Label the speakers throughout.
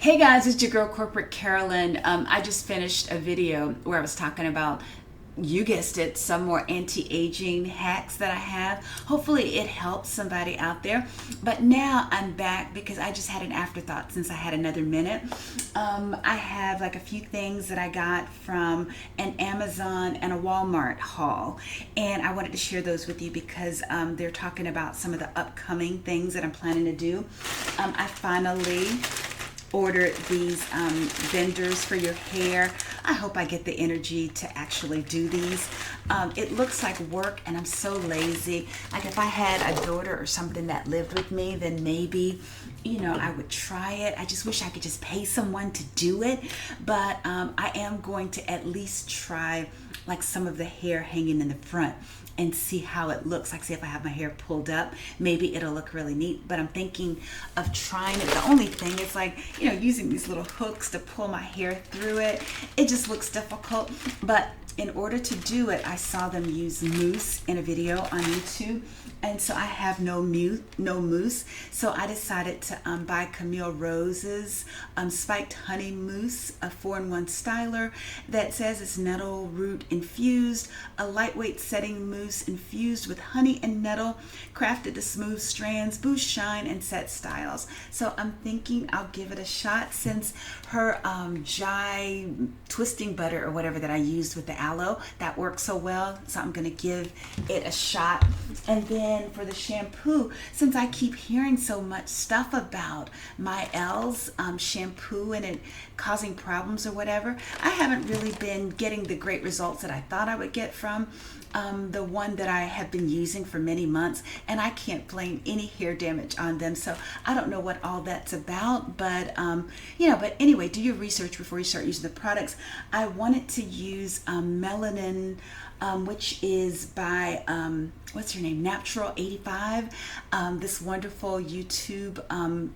Speaker 1: Hey guys, it's your girl Corporate Carolyn. I just finished a video where I was talking about, you guessed it, some more anti-aging hacks that I have. Hopefully it helps somebody out there. But now I'm back because I just had an afterthought since I had another minute. I have like a few things that I got from an Amazon and a Walmart haul. And I wanted to share those with you because they're talking about some of the upcoming things that I'm planning to do. I finally ordered these benders for your hair. I hope I get the energy to actually do these. It looks like work and I'm so lazy. Like if I had a daughter or something that lived with me, then maybe, I would try it. I just wish I could just pay someone to do it. But I am going to at least try like some of the hair hanging in the front and see how it looks. Like, see if I have my hair pulled up, maybe it'll look really neat. But I'm thinking of trying it. The only thing is like, using these little hooks to pull my hair through it. It just looks difficult. But in order to do it, I saw them use mousse in a video on YouTube. And so I have no mousse. So I decided to buy Camille Rose's spiked honey mousse, a 4-in-1 styler that says it's nettle root infused, a lightweight setting mousse infused with honey and nettle, crafted to smooth strands, boost shine, and set styles. So I'm thinking I'll give it a shot since her Jai twisting butter or whatever that I used with the aloe, that works so well. So I'm going to give it a shot. And then for the shampoo, since I keep hearing so much stuff about my L's shampoo and it causing problems or whatever, I haven't really been getting the great results that I thought I would get from the one that I have been using for many months, and I can't blame any hair damage on them. So I don't know what all that's about, but but anyway, do your research before you start using the products. I wanted to use Melanin, which is by what's her name, Natural 85, this wonderful YouTube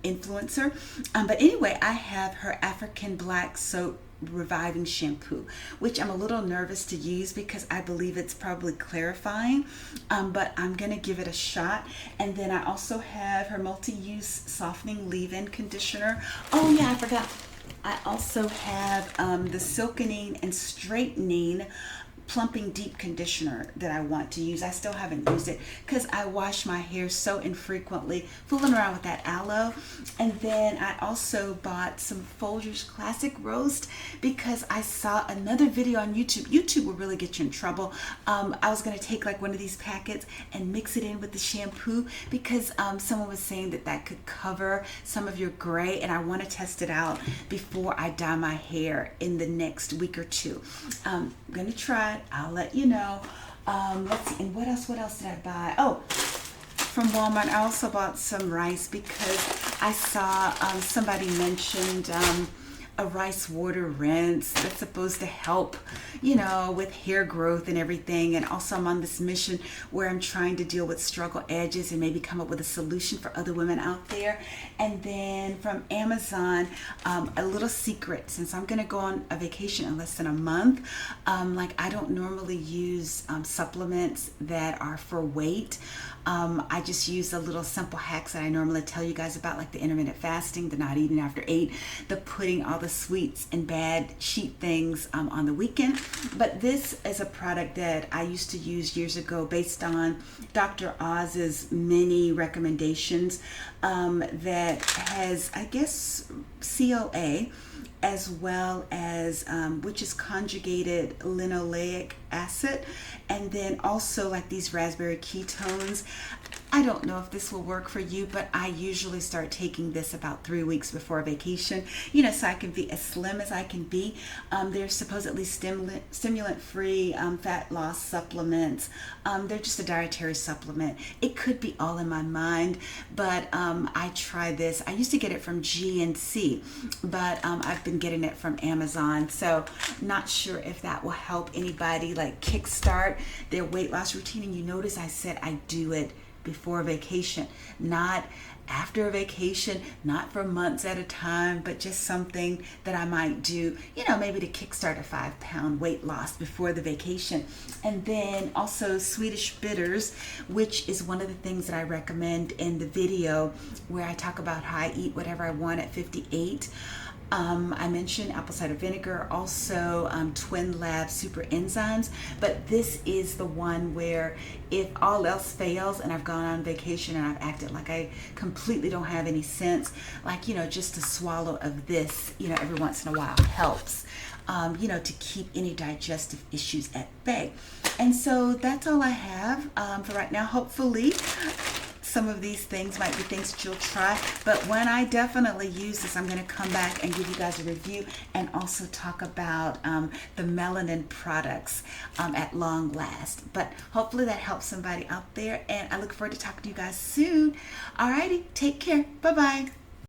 Speaker 1: influencer. But anyway, I have her African Black Soap Reviving Shampoo, which I'm a little nervous to use because I believe it's probably clarifying, but I'm gonna give it a shot. And then I also have her multi-use softening leave-in conditioner. Oh yeah, I forgot. I also have the silkening and straightening plumping deep conditioner that I want to use. I still haven't used it because I wash my hair so infrequently, fooling around with that aloe. And then I also bought some Folgers Classic Roast because I saw another video on YouTube. YouTube will really get you in trouble. I was going to take like one of these packets and mix it in with the shampoo because someone was saying that could cover some of your gray, and I want to test it out before I dye my hair in the next week or two. I'm going to try it. I'll let you know. Let's see, and what else did I buy? Oh, from Walmart, I also bought some rice because I saw somebody mentioned a rice water rinse that's supposed to help, with hair growth and everything. And also I'm on this mission where I'm trying to deal with struggle edges and maybe come up with a solution for other women out there. And then from Amazon, a little secret, since I'm going to go on a vacation in less than a month, like I don't normally use supplements that are for weight. I just use the little simple hacks that I normally tell you guys about, like the intermittent fasting, the not eating after 8, the putting all the sweets and bad cheap things on the weekend. But this is a product that I used to use years ago based on Dr. Oz's many recommendations that has, I guess, CLA, as well as which is conjugated linoleic acid, and then also like these raspberry ketones. I don't know if this will work for you, but I usually start taking this about 3 weeks before a vacation, so I can be as slim as I can be. They're supposedly stimulant-free fat loss supplements. They're just a dietary supplement. It could be all in my mind, but I try this. I used to get it from GNC, but I've been getting it from Amazon, so not sure if that will help anybody like kickstart their weight loss routine. And you notice I said I do it before vacation, not after a vacation, not for months at a time, but just something that I might do, maybe to kickstart a 5-pound weight loss before the vacation. And then also Swedish bitters, which is one of the things that I recommend in the video where I talk about how I eat whatever I want at 58. I mentioned apple cider vinegar, also Twin Lab super enzymes, but this is the one where if all else fails and I've gone on vacation and I've acted like I completely don't have any sense, like, just a swallow of this, every once in a while helps, to keep any digestive issues at bay. And so that's all I have for right now. Hopefully, some of these things might be things that you'll try, but when I definitely use this, I'm going to come back and give you guys a review and also talk about the melanin products at long last. But hopefully that helps somebody out there, and I look forward to talking to you guys soon. Alrighty, take care. Bye-bye.